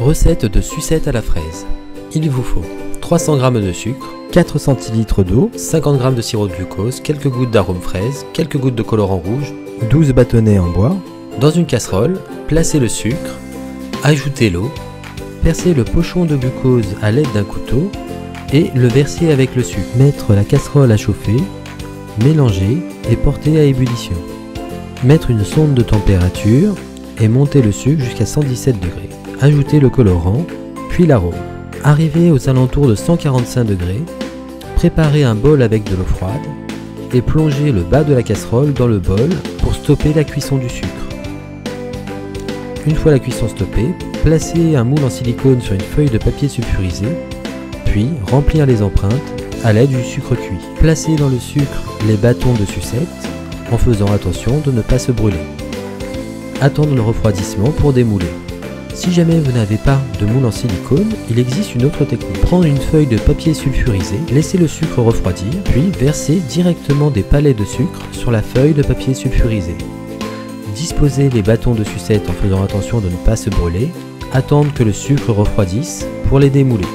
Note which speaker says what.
Speaker 1: Recette de sucette à la fraise. Il vous faut 300 g de sucre, 4 centilitres d'eau, 50 g de sirop de glucose, quelques gouttes d'arôme fraise, quelques gouttes de colorant rouge, 12 bâtonnets en bois. Dans une casserole, placez le sucre, ajoutez l'eau, percez le pochon de glucose à l'aide d'un couteau et le verser avec le sucre. Mettre la casserole à chauffer, mélanger et porter à ébullition. Mettre une sonde de température et monter le sucre jusqu'à 117 degrés. Ajouter le colorant, puis l'arôme. Arrivé aux alentours de 145 degrés, préparez un bol avec de l'eau froide et plongez le bas de la casserole dans le bol pour stopper la cuisson du sucre. Une fois la cuisson stoppée, placez un moule en silicone sur une feuille de papier sulfurisé, puis remplir les empreintes à l'aide du sucre cuit. Placez dans le sucre les bâtons de sucette en faisant attention de ne pas se brûler. Attendre le refroidissement pour démouler. Si jamais vous n'avez pas de moule en silicone, il existe une autre technique. Prendre une feuille de papier sulfurisé, laisser le sucre refroidir, puis verser directement des palets de sucre sur la feuille de papier sulfurisé. Disposez les bâtons de sucette en faisant attention de ne pas se brûler. Attendre que le sucre refroidisse pour les démouler.